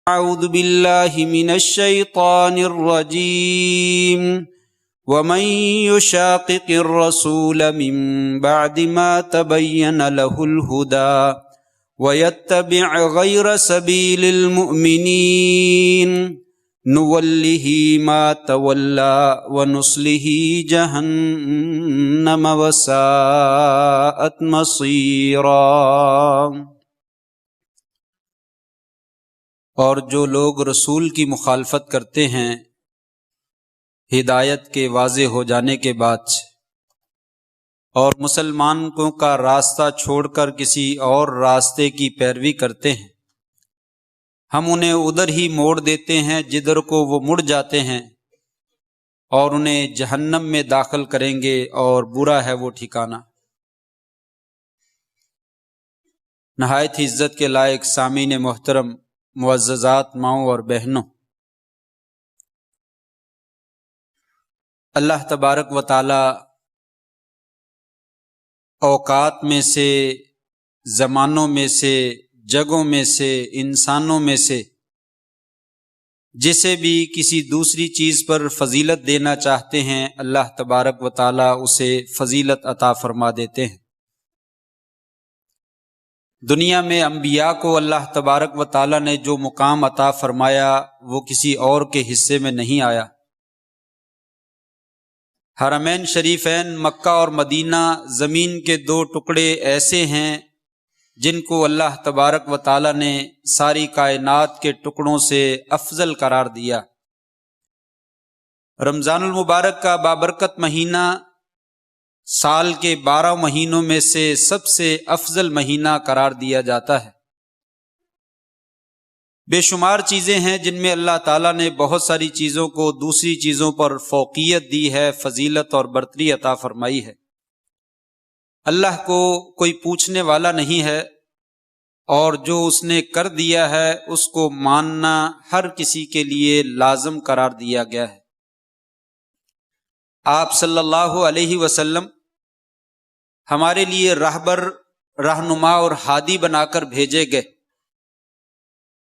أعوذ بالله من الشيطان الرجيم ومن يشاقق الرسول من بعد ما تبين له الهدى ويتبع غير سبيل المؤمنين نوله ما تولى ونصله جهنم وساءت مصيرا۔ اور جو لوگ رسول کی مخالفت کرتے ہیں ہدایت کے واضح ہو جانے کے بعد اور مسلمانوں کا راستہ چھوڑ کر کسی اور راستے کی پیروی کرتے ہیں، ہم انہیں ادھر ہی موڑ دیتے ہیں جدھر کو وہ مڑ جاتے ہیں، اور انہیں جہنم میں داخل کریں گے اور برا ہے وہ ٹھکانہ۔ نہایت ہی عزت کے لائق سامعین محترم، معززات ماؤں اور بہنوں، اللہ تبارک و تعالی اوقات میں سے، زمانوں میں سے، جگہوں میں سے، انسانوں میں سے جسے بھی کسی دوسری چیز پر فضیلت دینا چاہتے ہیں، اللہ تبارک و تعالی اسے فضیلت عطا فرما دیتے ہیں۔ دنیا میں انبیاء کو اللہ تبارک و تعالی نے جو مقام عطا فرمایا وہ کسی اور کے حصے میں نہیں آیا۔ حرمین شریفین مکہ اور مدینہ زمین کے دو ٹکڑے ایسے ہیں جن کو اللہ تبارک و تعالی نے ساری کائنات کے ٹکڑوں سے افضل قرار دیا۔ رمضان المبارک کا بابرکت مہینہ سال کے 12 مہینوں میں سے سب سے افضل مہینہ قرار دیا جاتا ہے۔ بے شمار چیزیں ہیں جن میں اللہ تعالیٰ نے بہت ساری چیزوں کو دوسری چیزوں پر فوقیت دی ہے، فضیلت اور برتری عطا فرمائی ہے۔ اللہ کو کوئی پوچھنے والا نہیں ہے، اور جو اس نے کر دیا ہے اس کو ماننا ہر کسی کے لیے لازم قرار دیا گیا ہے۔ آپ صلی اللہ علیہ وسلم ہمارے لیے راہبر، رہنما اور ہادی بنا کر بھیجے گئے،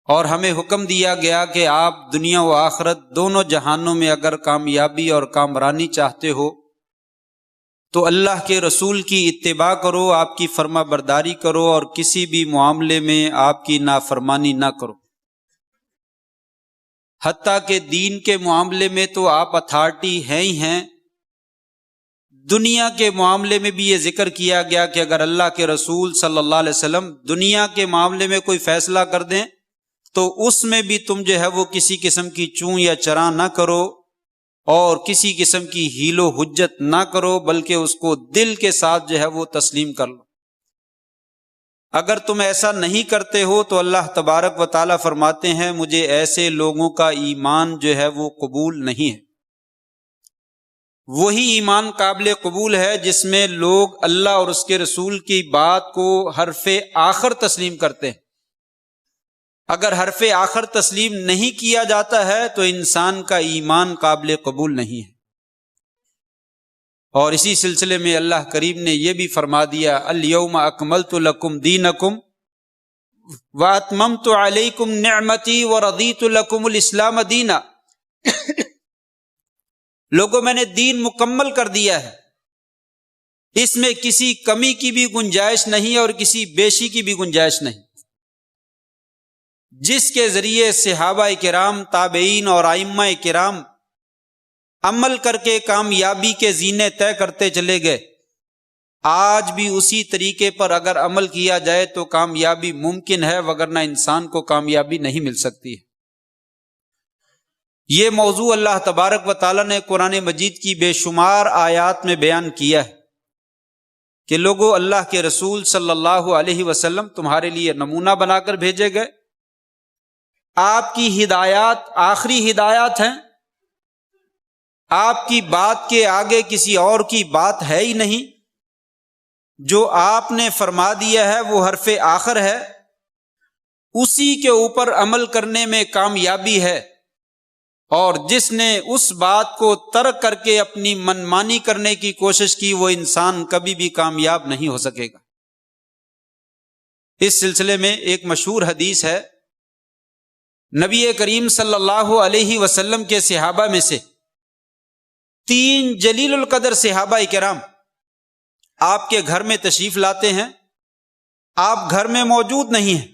اور ہمیں حکم دیا گیا کہ آپ دنیا و آخرت دونوں جہانوں میں اگر کامیابی اور کامرانی چاہتے ہو تو اللہ کے رسول کی اتباع کرو، آپ کی فرما برداری کرو، اور کسی بھی معاملے میں آپ کی نافرمانی نہ کرو۔ حتیٰ کہ دین کے معاملے میں تو آپ اتھارٹی ہیں ہی ہیں، دنیا کے معاملے میں بھی یہ ذکر کیا گیا کہ اگر اللہ کے رسول صلی اللہ علیہ وسلم دنیا کے معاملے میں کوئی فیصلہ کر دیں تو اس میں بھی تم جو ہے وہ کسی قسم کی چوں یا چراں نہ کرو، اور کسی قسم کی حیل و حجت نہ کرو، بلکہ اس کو دل کے ساتھ جو ہے وہ تسلیم کر لو۔ اگر تم ایسا نہیں کرتے ہو تو اللہ تبارک و تعالیٰ فرماتے ہیں مجھے ایسے لوگوں کا ایمان جو ہے وہ قبول نہیں ہے۔ وہی ایمان قابل قبول ہے جس میں لوگ اللہ اور اس کے رسول کی بات کو حرف آخر تسلیم کرتے ہیں۔ اگر حرف آخر تسلیم نہیں کیا جاتا ہے تو انسان کا ایمان قابل قبول نہیں ہے۔ اور اسی سلسلے میں اللہ کریم نے یہ بھی فرما دیا الیوم اکملت لکم دینکم واتممت علیکم نعمتی ورضیت لکم الاسلام دینا۔ لوگوں میں نے دین مکمل کر دیا ہے، اس میں کسی کمی کی بھی گنجائش نہیں اور کسی بیشی کی بھی گنجائش نہیں، جس کے ذریعے صحابہ کرام، تابعین اور ائمہ کرام عمل کر کے کامیابی کے زینے طے کرتے چلے گئے۔ آج بھی اسی طریقے پر اگر عمل کیا جائے تو کامیابی ممکن ہے، وگرنہ انسان کو کامیابی نہیں مل سکتی ہے۔ یہ موضوع اللہ تبارک و تعالیٰ نے قرآن مجید کی بے شمار آیات میں بیان کیا ہے کہ لوگوں، اللہ کے رسول صلی اللہ علیہ وسلم تمہارے لیے نمونہ بنا کر بھیجے گئے، آپ کی ہدایات آخری ہدایات ہیں، آپ کی بات کے آگے کسی اور کی بات ہے ہی نہیں، جو آپ نے فرما دیا ہے وہ حرف آخر ہے، اسی کے اوپر عمل کرنے میں کامیابی ہے، اور جس نے اس بات کو ترک کر کے اپنی منمانی کرنے کی کوشش کی وہ انسان کبھی بھی کامیاب نہیں ہو سکے گا۔ اس سلسلے میں ایک مشہور حدیث ہے، نبی کریم صلی اللہ علیہ وسلم کے صحابہ میں سے 3 جلیل القدر صحابہ کرام آپ کے گھر میں تشریف لاتے ہیں، آپ گھر میں موجود نہیں ہیں۔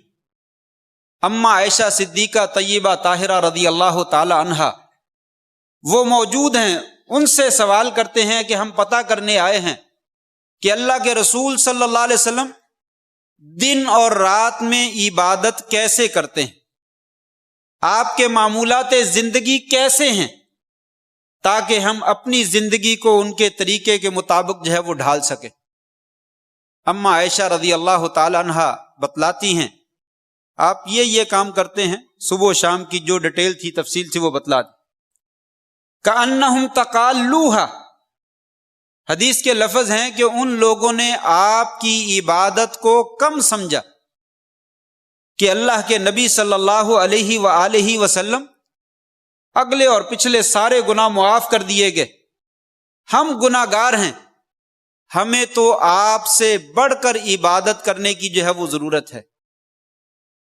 اما عائشہ صدیقہ طیبہ طاہرہ رضی اللہ تعالی عنہا وہ موجود ہیں، ان سے سوال کرتے ہیں کہ ہم پتہ کرنے آئے ہیں کہ اللہ کے رسول صلی اللہ علیہ وسلم دن اور رات میں عبادت کیسے کرتے ہیں، آپ کے معمولات زندگی کیسے ہیں، تاکہ ہم اپنی زندگی کو ان کے طریقے کے مطابق جو ہے وہ ڈھال سکیں۔ اما عائشہ رضی اللہ تعالی عنہا بتلاتی ہیں آپ یہ کام کرتے ہیں، صبح و شام کی جو ڈیٹیل تھی تفصیل تھی وہ بتلا دی۔ کأنہم تقالوہا، حدیث کے لفظ ہیں کہ ان لوگوں نے آپ کی عبادت کو کم سمجھا کہ اللہ کے نبی صلی اللہ علیہ وآلہ وسلم اگلے اور پچھلے سارے گناہ معاف کر دیے گئے، ہم گناہ گار ہیں، ہمیں تو آپ سے بڑھ کر عبادت کرنے کی جو ہے وہ ضرورت ہے،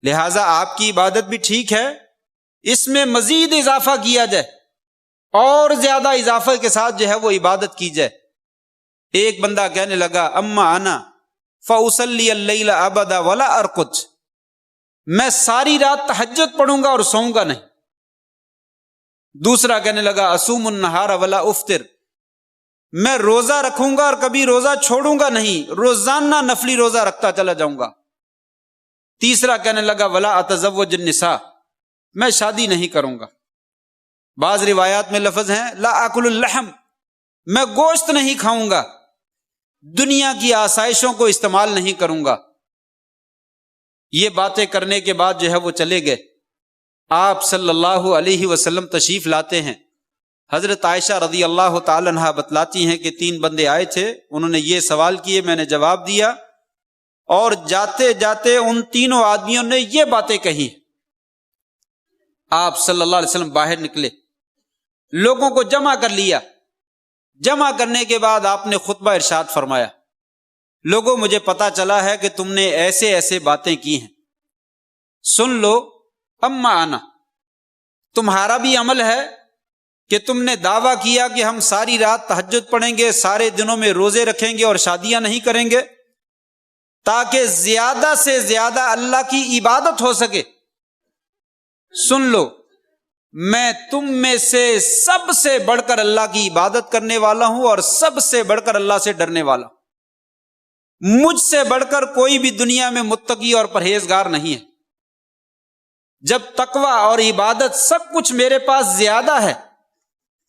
لہٰذا آپ کی عبادت بھی ٹھیک ہے، اس میں مزید اضافہ کیا جائے اور زیادہ اضافے کے ساتھ جو ہے وہ عبادت کی جائے۔ ایک بندہ کہنے لگا اما انا فاصلی اللیل ابدا ولا ارقد، میں ساری رات تہجد پڑھوں گا اور سوؤں گا نہیں۔ دوسرا کہنے لگا اصوم النہار ولا افطر، میں روزہ رکھوں گا اور کبھی روزہ چھوڑوں گا نہیں، روزانہ نفلی روزہ رکھتا چلا جاؤں گا۔ تیسرا کہنے لگا ولا اتزوج النساء، میں شادی نہیں کروں گا۔ بعض روایات میں لفظ ہیں لا اکل اللحم، میں گوشت نہیں کھاؤں گا، دنیا کی آسائشوں کو استعمال نہیں کروں گا۔ یہ باتیں کرنے کے بعد جو ہے وہ چلے گئے۔ آپ صلی اللہ علیہ وسلم تشریف لاتے ہیں۔ حضرت عائشہ رضی اللہ تعالی عنہا بتلاتی ہیں کہ 3 بندے آئے تھے، انہوں نے یہ سوال کیے، میں نے جواب دیا، اور جاتے جاتے ان تینوں آدمیوں نے یہ باتیں کہی۔ آپ صلی اللہ علیہ وسلم باہر نکلے، لوگوں کو جمع کر لیا، جمع کرنے کے بعد آپ نے خطبہ ارشاد فرمایا، لوگوں مجھے پتا چلا ہے کہ تم نے ایسے ایسے باتیں کی ہیں، سن لو اما انا، تمہارا بھی عمل ہے کہ تم نے دعویٰ کیا کہ ہم ساری رات تہجد پڑھیں گے، سارے دنوں میں روزے رکھیں گے اور شادیاں نہیں کریں گے تاکہ زیادہ سے زیادہ اللہ کی عبادت ہو سکے۔ سن لو، میں تم میں سے سب سے بڑھ کر اللہ کی عبادت کرنے والا ہوں اور سب سے بڑھ کر اللہ سے ڈرنے والا ہوں، مجھ سے بڑھ کر کوئی بھی دنیا میں متقی اور پرہیزگار نہیں ہے۔ جب تقوی اور عبادت سب کچھ میرے پاس زیادہ ہے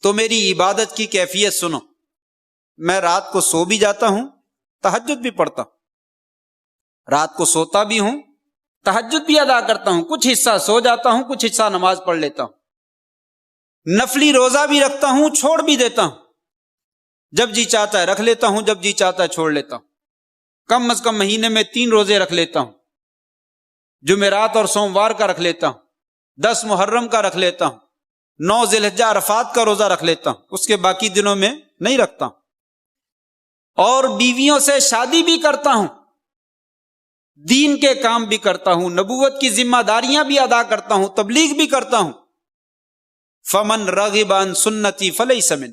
تو میری عبادت کی کیفیت سنو، میں رات کو سو بھی جاتا ہوں، تہجد بھی پڑھتا ہوں، رات کو سوتا بھی ہوں، تہجد بھی ادا کرتا ہوں، کچھ حصہ سو جاتا ہوں، کچھ حصہ نماز پڑھ لیتا ہوں، نفلی روزہ بھی رکھتا ہوں، چھوڑ بھی دیتا ہوں، جب جی چاہتا ہے رکھ لیتا ہوں، جب جی چاہتا ہے چھوڑ لیتا ہوں، کم از کم مہینے میں 3 روزے رکھ لیتا ہوں، جمعرات اور سوموار کا رکھ لیتا ہوں، 10 محرم کا رکھ لیتا ہوں، 9 ذی الحجہ عرفات کا روزہ رکھ لیتا ہوں، اس کے باقی دنوں میں نہیں رکھتا ہوں، اور بیویوں سے شادی بھی کرتا ہوں، دین کے کام بھی کرتا ہوں، نبوت کی ذمہ داریاں بھی ادا کرتا ہوں، تبلیغ بھی کرتا ہوں۔ فمن رغب عن سنتی فلیس من،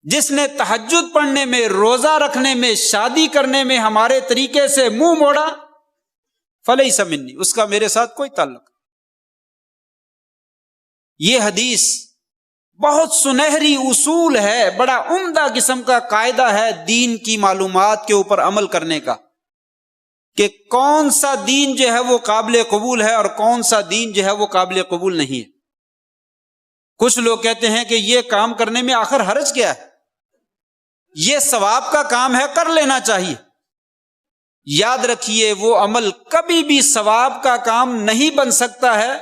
جس نے تہجد پڑھنے میں، روزہ رکھنے میں، شادی کرنے میں ہمارے طریقے سے منہ موڑا، فلیس منی، اس کا میرے ساتھ کوئی تعلق۔ یہ حدیث بہت سنہری اصول ہے، بڑا عمدہ قسم کا قاعدہ ہے دین کی معلومات کے اوپر عمل کرنے کا، کہ کون سا دین جو ہے وہ قابل قبول ہے اور کون سا دین جو ہے وہ قابل قبول نہیں ہے۔ کچھ لوگ کہتے ہیں کہ یہ کام کرنے میں آخر حرج کیا ہے، یہ ثواب کا کام ہے، کر لینا چاہیے۔ یاد رکھیے وہ عمل کبھی بھی ثواب کا کام نہیں بن سکتا ہے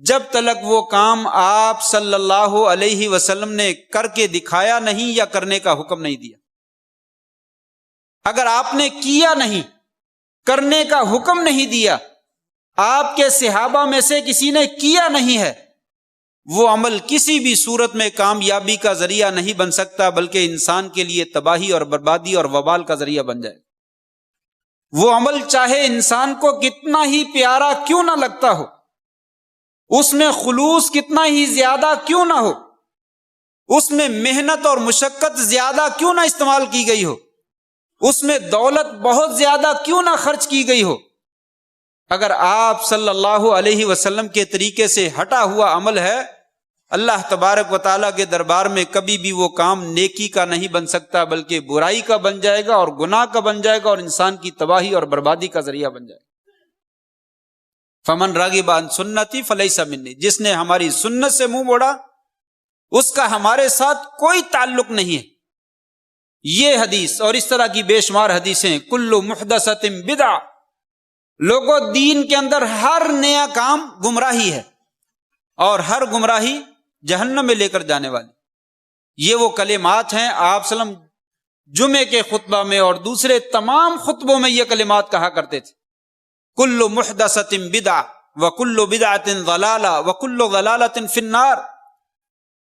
جب تک وہ کام آپ صلی اللہ علیہ وسلم نے کر کے دکھایا نہیں یا کرنے کا حکم نہیں دیا۔ اگر آپ نے کیا نہیں، کرنے کا حکم نہیں دیا، آپ کے صحابہ میں سے کسی نے کیا نہیں ہے، وہ عمل کسی بھی صورت میں کامیابی کا ذریعہ نہیں بن سکتا، بلکہ انسان کے لیے تباہی اور بربادی اور وبال کا ذریعہ بن جائے۔ وہ عمل چاہے انسان کو کتنا ہی پیارا کیوں نہ لگتا ہو، اس میں خلوص کتنا ہی زیادہ کیوں نہ ہو، اس میں محنت اور مشقت زیادہ کیوں نہ استعمال کی گئی ہو، اس میں دولت بہت زیادہ کیوں نہ خرچ کی گئی ہو، اگر آپ صلی اللہ علیہ وسلم کے طریقے سے ہٹا ہوا عمل ہے، اللہ تبارک و تعالیٰ کے دربار میں کبھی بھی وہ کام نیکی کا نہیں بن سکتا، بلکہ برائی کا بن جائے گا اور گناہ کا بن جائے گا اور انسان کی تباہی اور بربادی کا ذریعہ بن جائے گا۔ فمن راغب عن سنتی فلیس منی، جس نے ہماری سنت سے منہ موڑا اس کا ہمارے ساتھ کوئی تعلق نہیں ہے۔ یہ حدیث اور اس طرح کی بے شمار حدیثیں، کل محدثۃ بدعہ، لوگوں دین کے اندر ہر نیا کام گمراہی ہے اور ہر گمراہی جہنم میں لے کر جانے والی۔ یہ وہ کلمات ہیں آپ صلی اللہ علیہ وسلم جمعے کے خطبہ میں اور دوسرے تمام خطبوں میں یہ کلمات کہا کرتے تھے، کل محدثۃ بدعہ وکل بدعۃ ضلالہ وکل ضلالۃ فی النار۔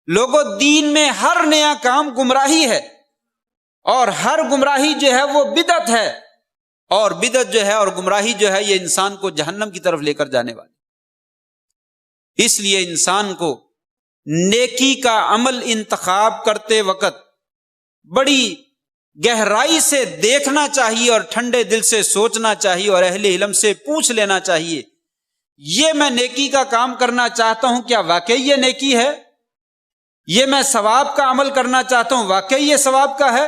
لوگوں دین میں ہر نیا کام گمراہی ہے اور ہر گمراہی جو ہے وہ بدعت ہے، اور بدعت جو ہے اور گمراہی جو ہے یہ انسان کو جہنم کی طرف لے کر جانے والی۔ اس لیے انسان کو نیکی کا عمل انتخاب کرتے وقت بڑی گہرائی سے دیکھنا چاہیے اور ٹھنڈے دل سے سوچنا چاہیے اور اہل علم سے پوچھ لینا چاہیے، یہ میں نیکی کا کام کرنا چاہتا ہوں، کیا واقعی یہ نیکی ہے؟ یہ میں ثواب کا عمل کرنا چاہتا ہوں، واقعی یہ ثواب کا ہے؟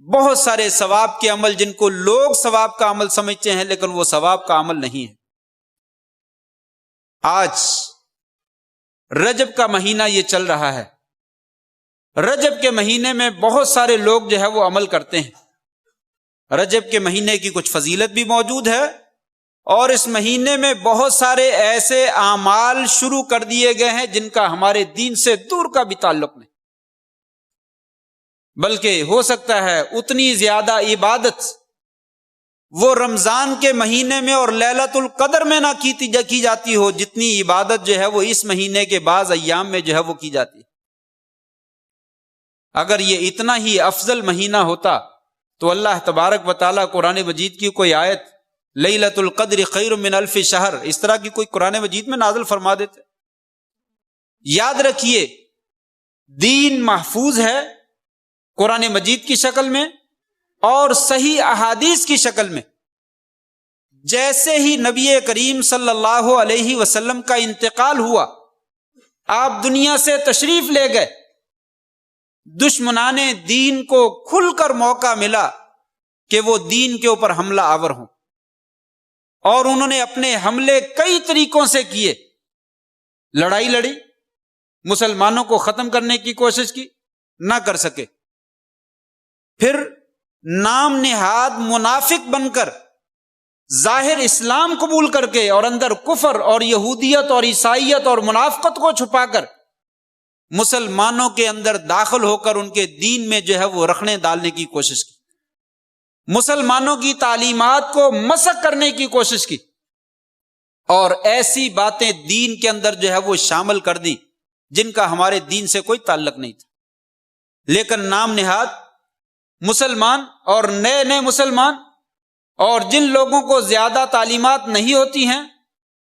بہت سارے ثواب کے عمل جن کو لوگ ثواب کا عمل سمجھتے ہیں لیکن وہ ثواب کا عمل نہیں ہے۔ آج رجب کا مہینہ یہ چل رہا ہے، رجب کے مہینے میں بہت سارے لوگ جو ہے وہ عمل کرتے ہیں۔ رجب کے مہینے کی کچھ فضیلت بھی موجود ہے اور اس مہینے میں بہت سارے ایسے اعمال شروع کر دیے گئے ہیں جن کا ہمارے دین سے دور کا بھی تعلق نہیں، بلکہ ہو سکتا ہے اتنی زیادہ عبادت وہ رمضان کے مہینے میں اور لیلۃ القدر میں نہ کی جاتی ہو جتنی عبادت جو ہے وہ اس مہینے کے بعض ایام میں جو ہے وہ کی جاتی ہے۔ اگر یہ اتنا ہی افضل مہینہ ہوتا تو اللہ تبارک و تعالیٰ قرآن مجید کی کوئی آیت لیلۃ القدر خیر من الف شہر اس طرح کی کوئی قرآن مجید میں نازل فرما دیتے۔ یاد رکھیے دین محفوظ ہے قرآن مجید کی شکل میں اور صحیح احادیث کی شکل میں۔ جیسے ہی نبی کریم صلی اللہ علیہ وسلم کا انتقال ہوا، آپ دنیا سے تشریف لے گئے، دشمنان دین کو کھل کر موقع ملا کہ وہ دین کے اوپر حملہ آور ہوں، اور انہوں نے اپنے حملے کئی طریقوں سے کیے۔ لڑائی لڑی، مسلمانوں کو ختم کرنے کی کوشش کی، نہ کر سکے۔ پھر نام نہاد منافق بن کر ظاہر اسلام قبول کر کے اور اندر کفر اور یہودیت اور عیسائیت اور منافقت کو چھپا کر مسلمانوں کے اندر داخل ہو کر ان کے دین میں جو ہے وہ رخنیں ڈالنے کی کوشش کی، مسلمانوں کی تعلیمات کو مسخ کرنے کی کوشش کی، اور ایسی باتیں دین کے اندر جو ہے وہ شامل کر دی جن کا ہمارے دین سے کوئی تعلق نہیں تھا۔ لیکن نام نہاد مسلمان اور نئے نئے مسلمان اور جن لوگوں کو زیادہ تعلیمات نہیں ہوتی ہیں،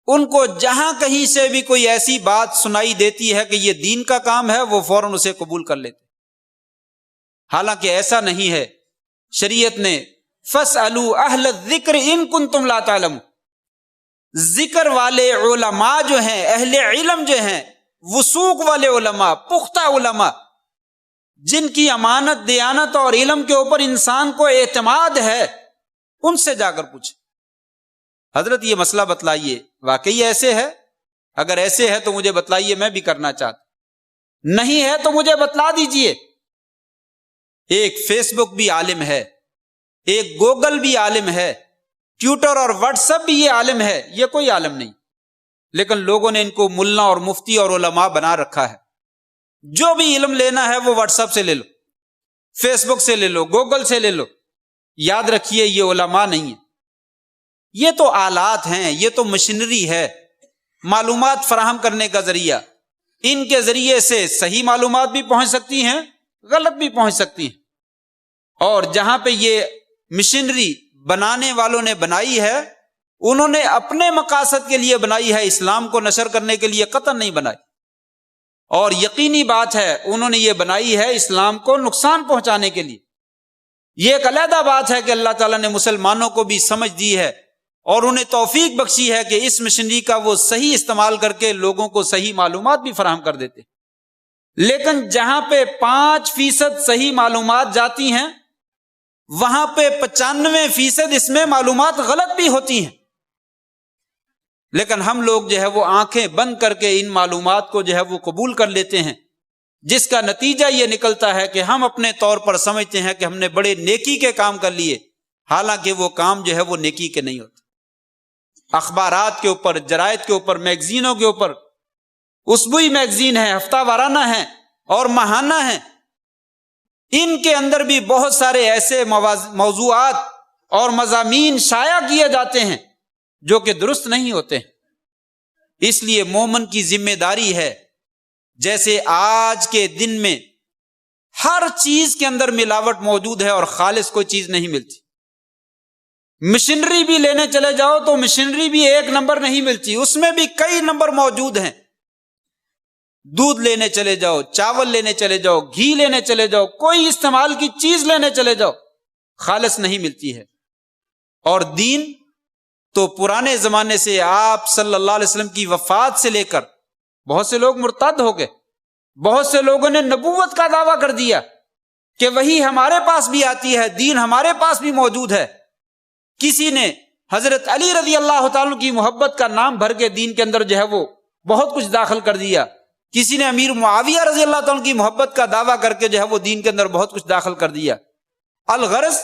ان کو جہاں کہیں سے بھی کوئی ایسی بات سنائی دیتی ہے کہ یہ دین کا کام ہے، وہ فوراً اسے قبول کر لیتے۔ حالانکہ ایسا نہیں ہے۔ شریعت نے فَاسْأَلُوا أَهْلَ الذِّكْرِ إِن كُنتُمْ لَا تَعْلَمُونَ، ذکر والے علماء جو ہیں، اہل علم جو ہیں، وثوق والے علماء، پختہ علماء جن کی امانت دیانت اور علم کے اوپر انسان کو اعتماد ہے، ان سے جا کر پوچھے، حضرت یہ مسئلہ بتلائیے، واقعی ایسے ہے؟ اگر ایسے ہے تو مجھے بتلائیے، میں بھی کرنا چاہتا، نہیں ہے تو مجھے بتلا دیجئے۔ ایک فیس بک بھی عالم ہے، ایک گوگل بھی عالم ہے، ٹویٹر اور واٹس ایپ بھی یہ عالم ہے، یہ کوئی عالم نہیں، لیکن لوگوں نے ان کو ملا اور مفتی اور علماء بنا رکھا ہے۔ جو بھی علم لینا ہے وہ واٹس ایپ سے لے لو، فیس بک سے لے لو، گوگل سے لے لو۔ یاد رکھیے یہ علماء نہیں ہیں، یہ تو آلات ہیں، یہ تو مشینری ہے، معلومات فراہم کرنے کا ذریعہ۔ ان کے ذریعے سے صحیح معلومات بھی پہنچ سکتی ہیں، غلط بھی پہنچ سکتی ہیں، اور جہاں پہ یہ مشینری بنانے والوں نے بنائی ہے انہوں نے اپنے مقاصد کے لیے بنائی ہے، اسلام کو نشر کرنے کے لیے قطعاً نہیں بنائی، اور یقینی بات ہے انہوں نے یہ بنائی ہے اسلام کو نقصان پہنچانے کے لیے۔ یہ ایک علیحدہ بات ہے کہ اللہ تعالیٰ نے مسلمانوں کو بھی سمجھ دی ہے اور انہیں توفیق بخشی ہے کہ اس مشنری کا وہ صحیح استعمال کر کے لوگوں کو صحیح معلومات بھی فراہم کر دیتے۔ لیکن جہاں پہ 5% صحیح معلومات جاتی ہیں وہاں پہ 95% اس میں معلومات غلط بھی ہوتی ہیں، لیکن ہم لوگ جو ہے وہ آنکھیں بند کر کے ان معلومات کو جو ہے وہ قبول کر لیتے ہیں، جس کا نتیجہ یہ نکلتا ہے کہ ہم اپنے طور پر سمجھتے ہیں کہ ہم نے بڑے نیکی کے کام کر لیے، حالانکہ وہ کام جو ہے وہ نیکی کے نہیں ہوتے۔ اخبارات کے اوپر، جرائد کے اوپر، میگزینوں کے اوپر، اسبوعی میگزین ہے، ہفتہ وارانہ ہیں اور ماہانہ ہیں، ان کے اندر بھی بہت سارے ایسے موضوعات اور مضامین شائع کیے جاتے ہیں جو کہ درست نہیں ہوتے ہیں۔ اس لیے مومن کی ذمہ داری ہے، جیسے آج کے دن میں ہر چیز کے اندر ملاوٹ موجود ہے اور خالص کوئی چیز نہیں ملتی، مشینری بھی لینے چلے جاؤ تو مشینری بھی ایک نمبر نہیں ملتی، اس میں بھی کئی نمبر موجود ہیں۔ دودھ لینے چلے جاؤ، چاول لینے چلے جاؤ، گھی لینے چلے جاؤ، کوئی استعمال کی چیز لینے چلے جاؤ، خالص نہیں ملتی ہے۔ اور دین تو پرانے زمانے سے آپ صلی اللہ علیہ وسلم کی وفات سے لے کر بہت سے لوگ مرتد ہو گئے، بہت سے لوگوں نے نبوت کا دعویٰ کر دیا کہ وہی ہمارے پاس بھی آتی ہے، دین ہمارے پاس بھی موجود ہے۔ کسی نے حضرت علی رضی اللہ تعالیٰ کی محبت کا نام بھر کے دین کے اندر جو ہے وہ بہت کچھ داخل کر دیا، کسی نے امیر معاویہ رضی اللہ تعالیٰ کی محبت کا دعویٰ کر کے جو ہے وہ دین کے اندر بہت کچھ داخل کر دیا۔ الغرض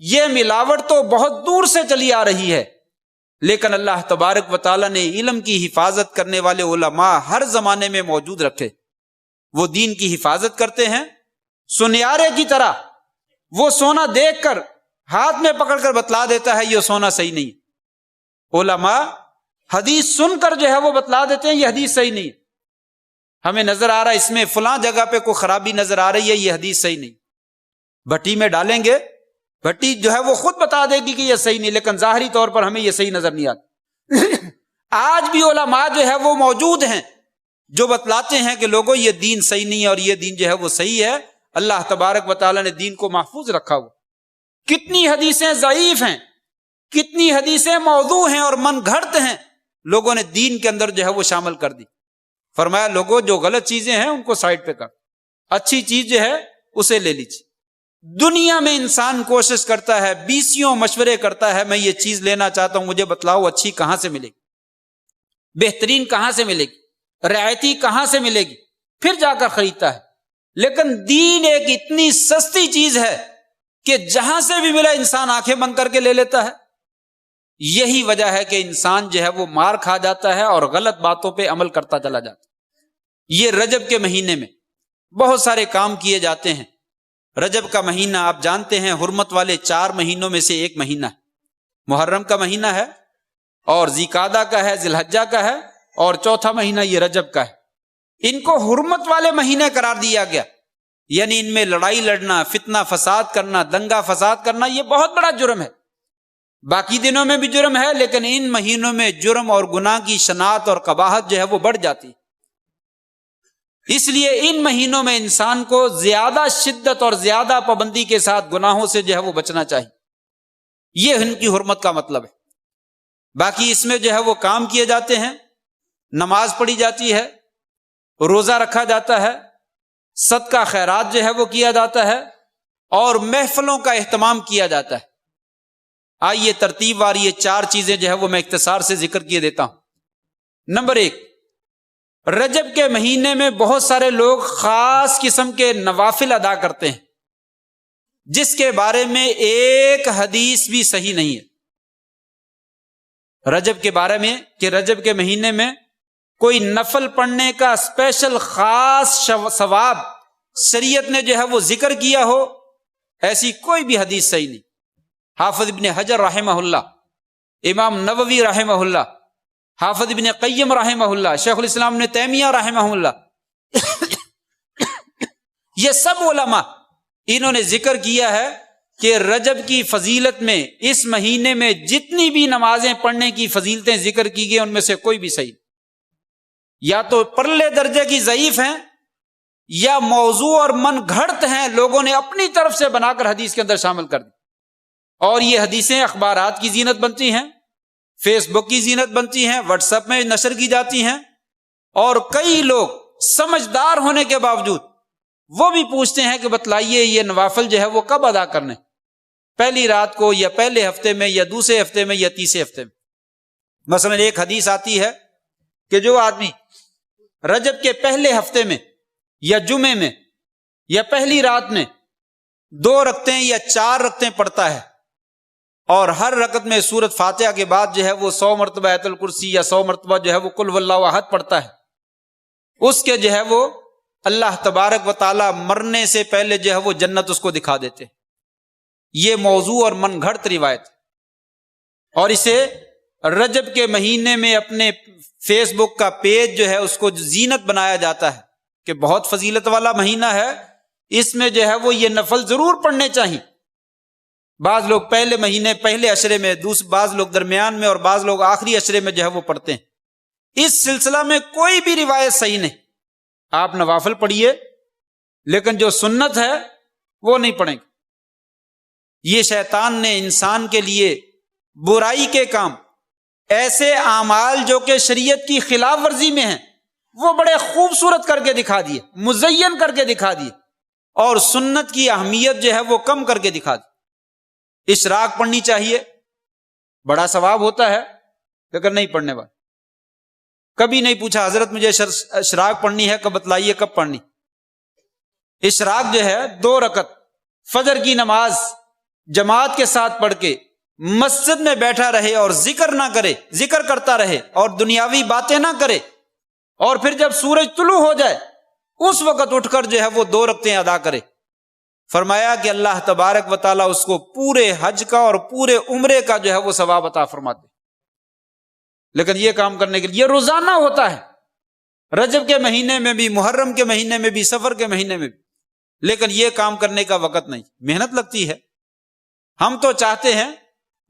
یہ ملاوٹ تو بہت دور سے چلی آ رہی ہے، لیکن اللہ تبارک و تعالیٰ نے علم کی حفاظت کرنے والے علماء ہر زمانے میں موجود رکھے، وہ دین کی حفاظت کرتے ہیں سنیارے کی طرح۔ وہ سونا دیکھ کر ہاتھ میں پکڑ کر بتلا دیتا ہے یہ سونا صحیح نہیں، علماء حدیث سن کر جو ہے وہ بتلا دیتے ہیں یہ حدیث صحیح نہیں، ہمیں نظر آ رہا ہے اس میں فلاں جگہ پہ کوئی خرابی نظر آ رہی ہے، یہ حدیث صحیح نہیں، بھٹی میں ڈالیں گے، بھٹی جو ہے وہ خود بتا دے گی کہ یہ صحیح نہیں، لیکن ظاہری طور پر ہمیں یہ صحیح نظر نہیں آتا۔ آج بھی علماء جو ہے وہ موجود ہیں جو بتلاتے ہیں کہ لوگوں یہ دین صحیح نہیں ہے اور یہ دین جو ہے وہ صحیح ہے۔ اللہ تبارک و تعالیٰ نے دین کو محفوظ رکھا ہوا۔ کتنی حدیثیں ضعیف ہیں، کتنی حدیثیں موضوع ہیں اور من گھڑت ہیں، لوگوں نے دین کے اندر جو ہے وہ شامل کر دی۔ فرمایا لوگوں جو غلط چیزیں ہیں ان کو سائڈ پہ کر، اچھی چیز جو ہے اسے لے لیجیے۔ دنیا میں انسان کوشش کرتا ہے، بیسیوں مشورے کرتا ہے، میں یہ چیز لینا چاہتا ہوں، مجھے بتلاؤ اچھی کہاں سے ملے گی، بہترین کہاں سے ملے گی، رعایتی کہاں سے ملے گی، پھر جا کر خریدتا ہے۔ لیکن دین ایک اتنی سستی چیز ہے کہ جہاں سے بھی ملا انسان آنکھیں بند کر کے لے لیتا ہے۔ یہی وجہ ہے کہ انسان جو ہے وہ مار کھا جاتا ہے اور غلط باتوں پہ عمل کرتا چلا جاتا ہے۔ یہ رجب کے مہینے میں بہت سارے کام کیے جاتے ہیں۔ رجب کا مہینہ آپ جانتے ہیں حرمت والے 4 مہینوں میں سے ایک مہینہ ہے، محرم کا مہینہ ہے اور ذیقعدہ کا ہے، ذی الحجہ کا ہے، اور چوتھا مہینہ یہ رجب کا ہے۔ ان کو حرمت والے مہینے قرار دیا گیا، یعنی ان میں لڑائی لڑنا، فتنہ فساد کرنا، دنگا فساد کرنا یہ بہت بڑا جرم ہے۔ باقی دنوں میں بھی جرم ہے، لیکن ان مہینوں میں جرم اور گناہ کی شناعت اور قباحت جو ہے وہ بڑھ جاتی۔ اس لیے ان مہینوں میں انسان کو زیادہ شدت اور زیادہ پابندی کے ساتھ گناہوں سے جو ہے وہ بچنا چاہیے، یہ ان کی حرمت کا مطلب ہے۔ باقی اس میں جو ہے وہ کام کیے جاتے ہیں، نماز پڑھی جاتی ہے، روزہ رکھا جاتا ہے، صدقہ خیرات جو ہے وہ کیا جاتا ہے، اور محفلوں کا اہتمام کیا جاتا ہے۔ آئیے ترتیب وار یہ 4 چیزیں جو ہے وہ میں اختصار سے ذکر کیے دیتا ہوں۔ نمبر 1، رجب کے مہینے میں بہت سارے لوگ خاص قسم کے نوافل ادا کرتے ہیں، جس کے بارے میں ایک حدیث بھی صحیح نہیں ہے۔ رجب کے بارے میں کہ رجب کے مہینے میں کوئی نفل پڑھنے کا اسپیشل خاص ثواب شریعت نے جو ہے وہ ذکر کیا ہو، ایسی کوئی بھی حدیث صحیح نہیں۔ حافظ ابن حجر رحمہ اللہ، امام نووی رحمہ اللہ، حافظ ابن قیم رحمہ اللہ، شیخ الاسلام ابن تیمیہ رحمہ اللہ، یہ سب علماء انہوں نے ذکر کیا ہے کہ رجب کی فضیلت میں اس مہینے میں جتنی بھی نمازیں پڑھنے کی فضیلتیں ذکر کی گئی ان میں سے کوئی بھی صحیح یا تو پرلے درجے کی ضعیف ہیں یا موضوع اور من گھڑت ہیں، لوگوں نے اپنی طرف سے بنا کر حدیث کے اندر شامل کر دی، اور یہ حدیثیں اخبارات کی زینت بنتی ہیں، فیس بک کی زینت بنتی ہیں، واٹس ایپ میں نشر کی جاتی ہیں، اور کئی لوگ سمجھدار ہونے کے باوجود وہ بھی پوچھتے ہیں کہ بتلائیے یہ نوافل جو ہے وہ کب ادا کرنے، پہلی رات کو یا پہلے ہفتے میں یا دوسرے ہفتے میں یا تیسرے ہفتے میں۔ مثلا ایک حدیث آتی ہے کہ جو آدمی رجب کے پہلے ہفتے میں یا جمعے میں یا پہلی رات میں 2 رکعتیں یا 4 رکعتیں پڑھتا ہے اور ہر رکعت میں سورۃ فاتحہ کے بعد جو ہے وہ 100 مرتبہ آیت الکرسی یا 100 مرتبہ جو ہے وہ قل واللہ احد پڑھتا ہے، اس کے جو ہے وہ اللہ تبارک و تعالی مرنے سے پہلے جو ہے وہ جنت اس کو دکھا دیتے۔ یہ موضوع اور من گھڑت روایت، اور اسے رجب کے مہینے میں اپنے فیس بک کا پیج جو ہے اس کو زینت بنایا جاتا ہے کہ بہت فضیلت والا مہینہ ہے، اس میں جو ہے وہ یہ نفل ضرور پڑھنے چاہیے۔ بعض لوگ پہلے مہینے پہلے عشرے میں، بعض لوگ درمیان میں اور بعض لوگ آخری عشرے میں جو ہے وہ پڑھتے ہیں۔ اس سلسلہ میں کوئی بھی روایت صحیح نہیں۔ آپ نوافل پڑھیے لیکن جو سنت ہے وہ نہیں پڑھیں گے۔ یہ شیطان نے انسان کے لیے برائی کے کام، ایسے اعمال جو کہ شریعت کی خلاف ورزی میں ہیں، وہ بڑے خوبصورت کر کے دکھا دیے، مزین کر کے دکھا دیے، اور سنت کی اہمیت جو ہے وہ کم کر کے دکھا دی۔ اشراق پڑھنی چاہیے، بڑا ثواب ہوتا ہے، لیکن نہیں پڑھنے والے۔ کبھی نہیں پوچھا حضرت مجھے اشراق پڑھنی ہے، کب بتلائیے کب پڑھنی۔ اشراق جو ہے 2 رکعت فجر کی نماز جماعت کے ساتھ پڑھ کے مسجد میں بیٹھا رہے اور ذکر نہ کرے، ذکر کرتا رہے اور دنیاوی باتیں نہ کرے، اور پھر جب سورج طلوع ہو جائے اس وقت اٹھ کر جو ہے وہ 2 رکعتیں ادا کرے۔ فرمایا کہ اللہ تبارک و تعالیٰ اس کو پورے حج کا اور پورے عمرے کا جو ہے وہ ثواب عطا فرماتے۔ لیکن یہ کام کرنے کے لیے یہ روزانہ ہوتا ہے، رجب کے مہینے میں بھی، محرم کے مہینے میں بھی، سفر کے مہینے میں بھی، لیکن یہ کام کرنے کا وقت نہیں، محنت لگتی ہے۔ ہم تو چاہتے ہیں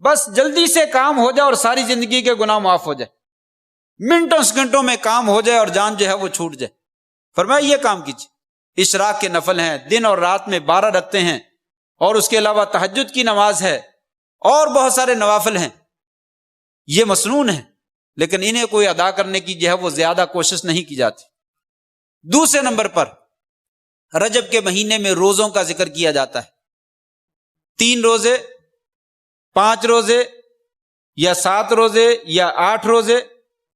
بس جلدی سے کام ہو جائے اور ساری زندگی کے گناہ معاف ہو جائے، منٹوں سیکنڈوں میں کام ہو جائے اور جان جو ہے وہ چھوٹ جائے۔ فرمایا یہ کام کیجیے۔ اشراق کے نفل ہیں، دن اور رات میں 12 رکھتے ہیں، اور اس کے علاوہ تہجد کی نماز ہے، اور بہت سارے نوافل ہیں، یہ مسنون ہیں، لیکن انہیں کوئی ادا کرنے کی جو ہے وہ زیادہ کوشش نہیں کی جاتی۔ دوسرے نمبر پر رجب کے مہینے میں روزوں کا ذکر کیا جاتا ہے، 3 روزے، 5 روزے یا 7 روزے یا 8 روزے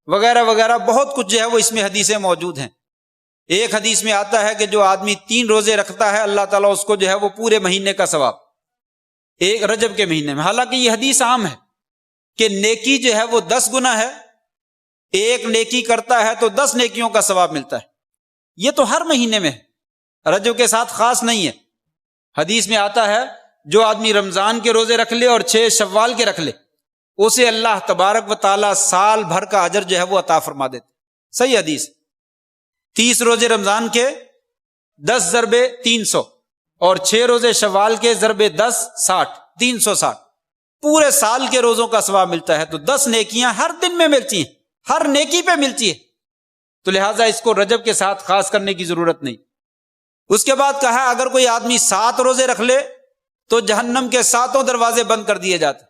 وغیرہ وغیرہ، بہت کچھ جو ہے وہ اس میں حدیثیں موجود ہیں۔ ایک حدیث میں آتا ہے کہ جو آدمی 3 روزے رکھتا ہے اللہ تعالیٰ اس کو جو ہے وہ پورے مہینے کا ثواب، ایک رجب کے مہینے میں۔ حالانکہ یہ حدیث عام ہے کہ نیکی جو ہے وہ 10 گنا ہے، ایک نیکی کرتا ہے تو 10 نیکیوں کا ثواب ملتا ہے۔ یہ تو ہر مہینے میں ہے، رجب کے ساتھ خاص نہیں ہے۔ حدیث میں آتا ہے جو آدمی رمضان کے روزے رکھ لے اور 6 شوال کے رکھ لے، اسے اللہ تبارک و تعالیٰ سال بھر کا اجر جو ہے وہ عطا فرما دیتے۔ صحیح حدیث۔ 30 روزے رمضان کے 10 ضرب 300 اور 6 روزے شوال کے ضرب 10 60، 360، پورے سال کے روزوں کا ثواب ملتا ہے۔ تو 10 نیکیاں ہر دن میں ملتی ہیں، ہر نیکی پہ ملتی ہے، تو لہٰذا اس کو رجب کے ساتھ خاص کرنے کی ضرورت نہیں۔ اس کے بعد کہا اگر کوئی آدمی 7 روزے رکھ لے تو جہنم کے 7 دروازے بند کر دیے جاتے۔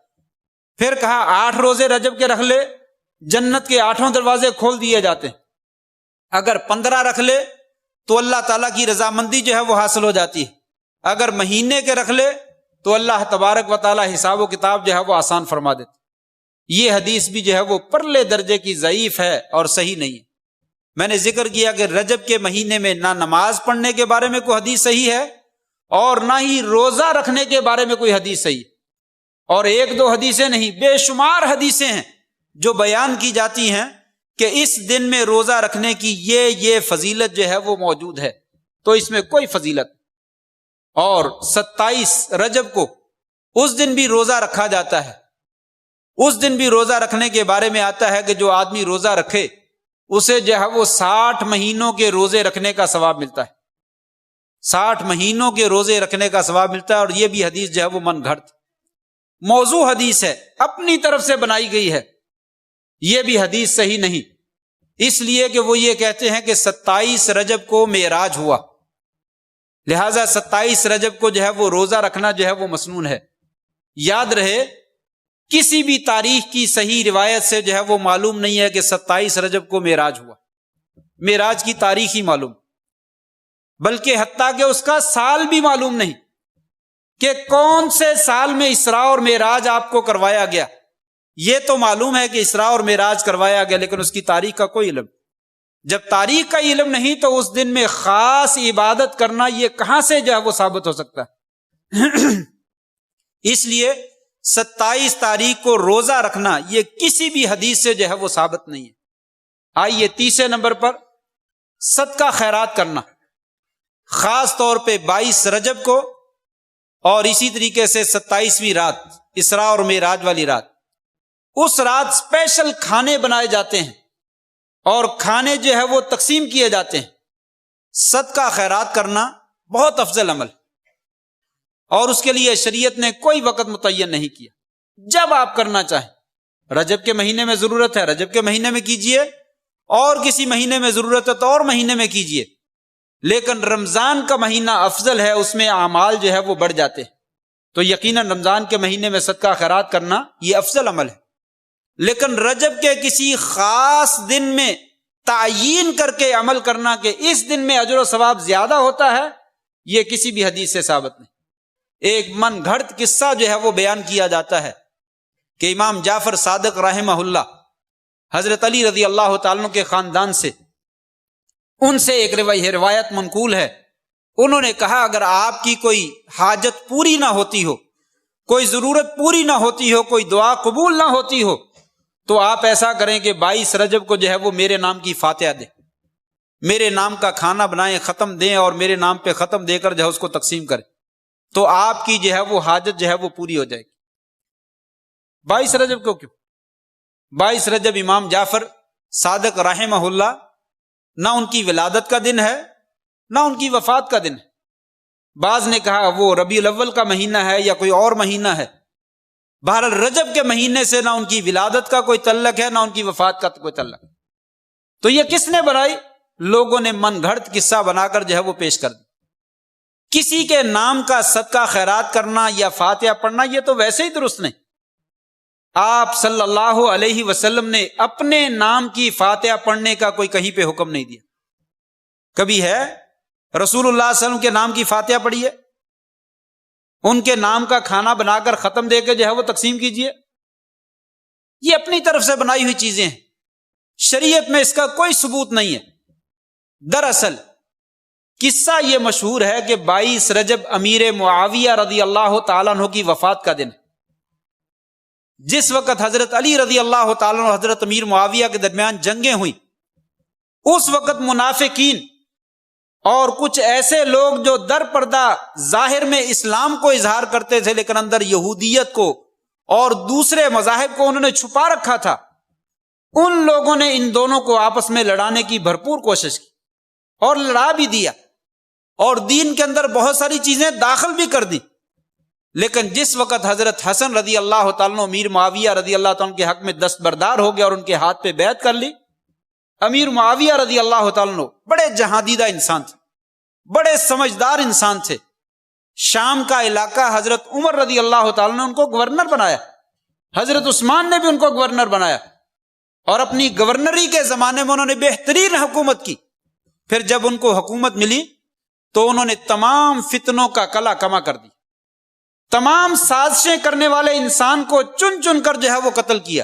پھر کہا 8 روزے رجب کے رکھ لے، جنت کے 8 دروازے کھول دیے جاتے ہیں۔ اگر 15 رکھ لے تو اللہ تعالیٰ کی رضامندی جو ہے وہ حاصل ہو جاتی ہے۔ اگر مہینے کے رکھ لے تو اللہ تبارک و تعالیٰ حساب و کتاب جو ہے وہ آسان فرما دیتے۔ یہ حدیث بھی جو ہے وہ پرلے درجے کی ضعیف ہے اور صحیح نہیں ہے۔ میں نے ذکر کیا کہ رجب کے مہینے میں نہ نماز پڑھنے کے بارے میں کوئی حدیث صحیح ہے اور نہ ہی روزہ رکھنے کے بارے میں کوئی حدیث صحیح ہے، اور 1-2 حدیثیں نہیں، بے شمار حدیثیں ہیں جو بیان کی جاتی ہیں کہ اس دن میں روزہ رکھنے کی یہ فضیلت جو ہے وہ موجود ہے، تو اس میں کوئی فضیلت۔ اور 27 رجب کو اس دن بھی روزہ رکھا جاتا ہے۔ اس دن بھی روزہ رکھنے کے بارے میں آتا ہے کہ جو آدمی روزہ رکھے اسے جو ہے وہ 60 مہینوں کے روزے رکھنے کا ثواب ملتا ہے۔ 60 مہینوں کے روزے رکھنے کا ثواب ملتا ہے، اور یہ بھی حدیث جو ہے وہ من گھڑت موضوع حدیث ہے، اپنی طرف سے بنائی گئی ہے، یہ بھی حدیث صحیح نہیں، اس لیے کہ وہ یہ کہتے ہیں کہ 27 رجب کو معراج ہوا، لہذا 27 رجب کو جو ہے وہ روزہ رکھنا جو ہے وہ مسنون ہے۔ یاد رہے کسی بھی تاریخ کی صحیح روایت سے جو ہے وہ معلوم نہیں ہے کہ 27 رجب کو معراج ہوا، معراج کی تاریخ ہی معلوم، بلکہ حتیٰ کہ اس کا سال بھی معلوم نہیں کہ کون سے سال میں اسراء اور معراج آپ کو کروایا گیا۔ یہ تو معلوم ہے کہ اسراء اور معراج کروایا گیا، لیکن اس کی تاریخ کا کوئی علم، جب تاریخ کا علم نہیں تو اس دن میں خاص عبادت کرنا یہ کہاں سے جو ہے وہ ثابت ہو سکتا ہے؟ اس لیے 27 تاریخ کو روزہ رکھنا یہ کسی بھی حدیث سے جو ہے وہ ثابت نہیں ہے۔ آئیے تیسرے نمبر پر صدقہ خیرات کرنا، خاص طور پہ 22 رجب کو اور اسی طریقے سے 27ویں رات اسراء اور معراج والی رات، اس رات اسپیشل کھانے بنائے جاتے ہیں اور کھانے جو ہے وہ تقسیم کیے جاتے ہیں۔ صدقہ خیرات کرنا بہت افضل عمل، اور اس کے لیے شریعت نے کوئی وقت متعین نہیں کیا، جب آپ کرنا چاہیں۔ رجب کے مہینے میں ضرورت ہے رجب کے مہینے میں کیجئے، اور کسی مہینے میں ضرورت ہے تو اور مہینے میں کیجئے، لیکن رمضان کا مہینہ افضل ہے، اس میں اعمال جو ہے وہ بڑھ جاتے ہیں، تو یقیناً رمضان کے مہینے میں صدقہ خیرات کرنا یہ افضل عمل ہے۔ لیکن رجب کے کسی خاص دن میں تعیین کر کے عمل کرنا کہ اس دن میں اجر و ثواب زیادہ ہوتا ہے، یہ کسی بھی حدیث سے ثابت نہیں۔ ایک من گھڑت قصہ جو ہے وہ بیان کیا جاتا ہے کہ امام جعفر صادق رحمہ اللہ حضرت علی رضی اللہ تعالیٰ کے خاندان سے، ان سے ایک روایت منقول ہے، انہوں نے کہا اگر آپ کی کوئی حاجت پوری نہ ہوتی ہو، کوئی ضرورت پوری نہ ہوتی ہو، کوئی دعا قبول نہ ہوتی ہو، تو آپ ایسا کریں کہ 22 رجب کو جو ہے وہ میرے نام کی فاتحہ دیں، میرے نام کا کھانا بنائیں، ختم دیں، اور میرے نام پہ ختم دے کر جو ہے اس کو تقسیم کریں، تو آپ کی جو ہے وہ حاجت جو ہے وہ پوری ہو جائے گی۔ 22 رجب کو کیوں؟ 22 رجب امام جعفر صادق رحمہ اللہ نہ ان کی ولادت کا دن ہے نہ ان کی وفات کا دن ہے۔ بعض نے کہا وہ ربیع الاول کا مہینہ ہے یا کوئی اور مہینہ ہے، بہرحال رجب کے مہینے سے نہ ان کی ولادت کا کوئی تعلق ہے نہ ان کی وفات کا کوئی تعلق۔ تو یہ کس نے بنائی؟ لوگوں نے من گھڑت قصہ بنا کر جو ہے وہ پیش کر دی۔ کسی کے نام کا صدقہ خیرات کرنا یا فاتحہ پڑھنا یہ تو ویسے ہی درست نہیں۔ آپ صلی اللہ علیہ وسلم نے اپنے نام کی فاتحہ پڑھنے کا کوئی کہیں پہ حکم نہیں دیا۔ کبھی ہے رسول اللہ صلی اللہ علیہ وسلم کے نام کی فاتحہ پڑھیے، ان کے نام کا کھانا بنا کر ختم دے کے جو ہے وہ تقسیم کیجئے، یہ اپنی طرف سے بنائی ہوئی چیزیں ہیں، شریعت میں اس کا کوئی ثبوت نہیں ہے۔ دراصل قصہ یہ مشہور ہے کہ 22 رجب امیر معاویہ رضی اللہ تعالیٰ عنہ کی وفات کا دن ہے۔ جس وقت حضرت علی رضی اللہ تعالیٰ عنہ حضرت امیر معاویہ کے درمیان جنگیں ہوئیں، اس وقت منافقین اور کچھ ایسے لوگ جو در پردہ ظاہر میں اسلام کو اظہار کرتے تھے لیکن اندر یہودیت کو اور دوسرے مذاہب کو انہوں نے چھپا رکھا تھا، ان لوگوں نے ان دونوں کو آپس میں لڑانے کی بھرپور کوشش کی اور لڑا بھی دیا، اور دین کے اندر بہت ساری چیزیں داخل بھی کر دی۔ لیکن جس وقت حضرت حسن رضی اللہ تعالیٰ عنہ امیر معاویہ رضی اللہ تعالیٰ عنہ کے حق میں دستبردار ہو گیا اور ان کے ہاتھ پہ بیعت کر لی، امیر معاویہ رضی اللہ تعالیٰ عنہ بڑے جہادیدہ انسان تھے، بڑے سمجھدار انسان تھے۔ شام کا علاقہ حضرت عمر رضی اللہ تعالیٰ نے ان کو گورنر بنایا، حضرت عثمان نے بھی ان کو گورنر بنایا، اور اپنی گورنری کے زمانے میں انہوں نے بہترین حکومت کی۔ پھر جب ان کو حکومت ملی تو انہوں نے تمام فتنوں کا کلا کما کر دی، تمام سازشیں کرنے والے انسان کو چن چن کر جو ہے وہ قتل کیا،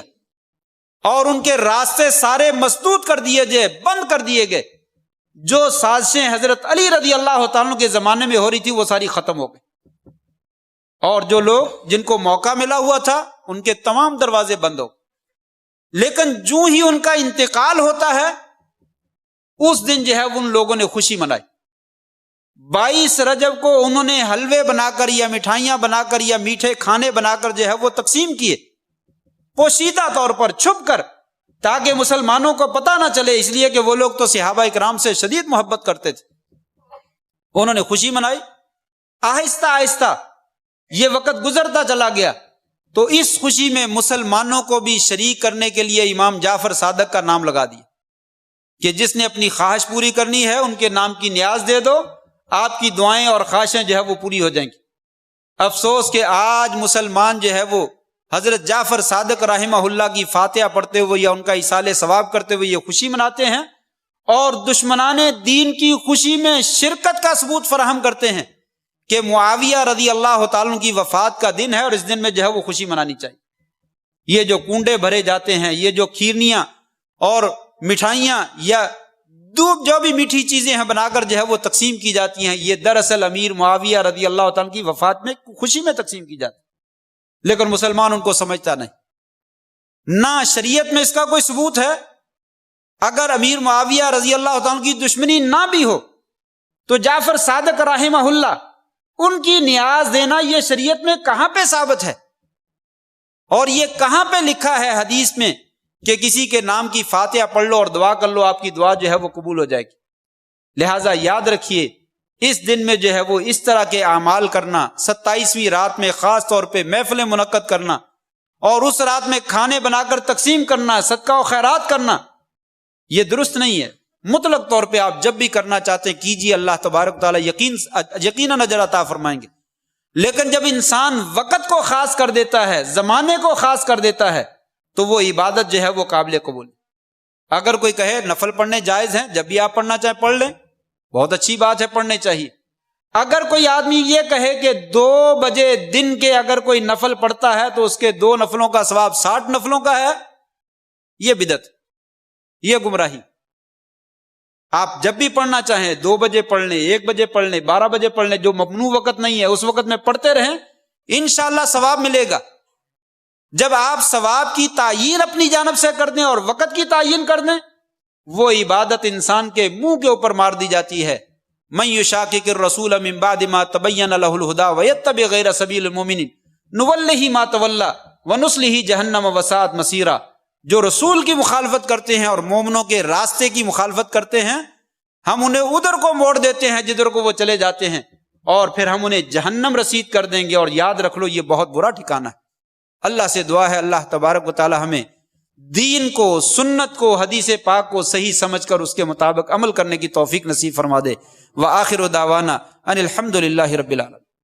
اور ان کے راستے سارے مسدود کر دیے گئے، بند کر دیے گئے۔ جو سازشیں حضرت علی رضی اللہ تعالیٰ کے زمانے میں ہو رہی تھی وہ ساری ختم ہو گئی، اور جو لوگ جن کو موقع ملا ہوا تھا ان کے تمام دروازے بند ہو گئے۔ لیکن جو ہی ان کا انتقال ہوتا ہے اس دن جو ہے ان لوگوں نے خوشی منائی۔ 22 رجب کو انہوں نے حلوے بنا کر یا مٹھائیاں بنا کر یا میٹھے کھانے بنا کر جو ہے وہ تقسیم کیے، پوشیدہ طور پر چھپ کر، تاکہ مسلمانوں کو پتہ نہ چلے، اس لیے کہ وہ لوگ تو صحابہ اکرام سے شدید محبت کرتے تھے۔ انہوں نے خوشی منائی. آہستہ آہستہ یہ وقت گزرتا چلا گیا تو اس خوشی میں مسلمانوں کو بھی شریک کرنے کے لیے امام جعفر صادق کا نام لگا دیا کہ جس نے اپنی خواہش پوری کرنی ہے ان کے نام کی نیاز دے دو، آپ کی دعائیں اور خواہشیں جو ہے وہ پوری ہو جائیں گی. افسوس کہ آج مسلمان جو ہے وہ حضرت جعفر صادق رحمہ اللہ کی فاتحہ پڑھتے ہوئے یا ان کا ایصال ثواب کرتے ہوئے یہ خوشی مناتے ہیں، اور دشمنان دین کی خوشی میں شرکت کا ثبوت فراہم کرتے ہیں کہ معاویہ رضی اللہ تعالیٰ عنہ کی وفات کا دن ہے اور اس دن میں جو ہے وہ خوشی منانی چاہیے. یہ جو کنڈے بھرے جاتے ہیں، یہ جو کھیرنیاں اور مٹھائیاں یا جو بھی میٹھی چیزیں ہیں بنا کر جو ہے وہ تقسیم کی جاتی ہیں، یہ دراصل امیر معاویہ رضی اللہ تعالیٰ عنہ کی وفات میں خوشی میں تقسیم کی جاتی ہے، لیکن مسلمان ان کو سمجھتا نہیں. نہ شریعت میں اس کا کوئی ثبوت ہے. اگر امیر معاویہ رضی اللہ تعالیٰ عنہ کی دشمنی نہ بھی ہو تو جعفر صادق رحمہ اللہ ان کی نیاز دینا یہ شریعت میں کہاں پہ ثابت ہے، اور یہ کہاں پہ لکھا ہے حدیث میں کہ کسی کے نام کی فاتحہ پڑھ لو اور دعا کر لو، آپ کی دعا جو ہے وہ قبول ہو جائے گی. لہٰذا یاد رکھیے اس دن میں جو ہے وہ اس طرح کے اعمال کرنا، 27ویں رات میں خاص طور پہ محفلیں منعقد کرنا اور اس رات میں کھانے بنا کر تقسیم کرنا، صدقہ و خیرات کرنا، یہ درست نہیں ہے. مطلق طور پہ آپ جب بھی کرنا چاہتے ہیں کیجیے، اللہ تبارک تعالیٰ یقیناً اجر عطا فرمائیں گے. لیکن جب انسان وقت کو خاص کر دیتا ہے، زمانے کو خاص کر دیتا ہے، تو وہ عبادت جو ہے وہ قابل قبول. اگر کوئی کہے نفل پڑھنے جائز ہیں، جب بھی آپ پڑھنا چاہیں پڑھ لیں، بہت اچھی بات ہے، پڑھنے چاہیے. اگر کوئی آدمی یہ کہے کہ 2 بجے دن کے اگر کوئی نفل پڑھتا ہے تو اس کے 2 نفلوں کا ثواب 60 نفلوں کا ہے، یہ بدعت، یہ گمراہی. آپ جب بھی پڑھنا چاہیں 2 بجے پڑھ لیں، 1 بجے پڑھ لیں، 12 بجے پڑھ لیں، جو ممنوع وقت نہیں ہے اس وقت میں پڑھتے رہیں، انشاءاللہ ثواب ملے گا. جب آپ ثواب کی تعیین اپنی جانب سے کر دیں اور وقت کی تعیین کر دیں، وہ عبادت انسان کے منہ کے اوپر مار دی جاتی ہے. من یشاقق الرسول من بعد ما تبین له الهدى ويتبع غیر سبیل المؤمنین نولہ ما تولى ونصلہ جہنم وساءت مصیرا. جو رسول کی مخالفت کرتے ہیں اور مومنوں کے راستے کی مخالفت کرتے ہیں، ہم انہیں ادھر کو موڑ دیتے ہیں جدھر کو وہ چلے جاتے ہیں، اور پھر ہم انہیں جہنم رسید کر دیں گے. اور یاد رکھ لو یہ بہت برا ٹھکانہ ہے. اللہ سے دعا ہے اللہ تبارک و تعالی ہمیں دین کو، سنت کو، حدیث پاک کو صحیح سمجھ کر اس کے مطابق عمل کرنے کی توفیق نصیب فرما دے. وآخر دعوانا ان الحمد للہ رب العالمین.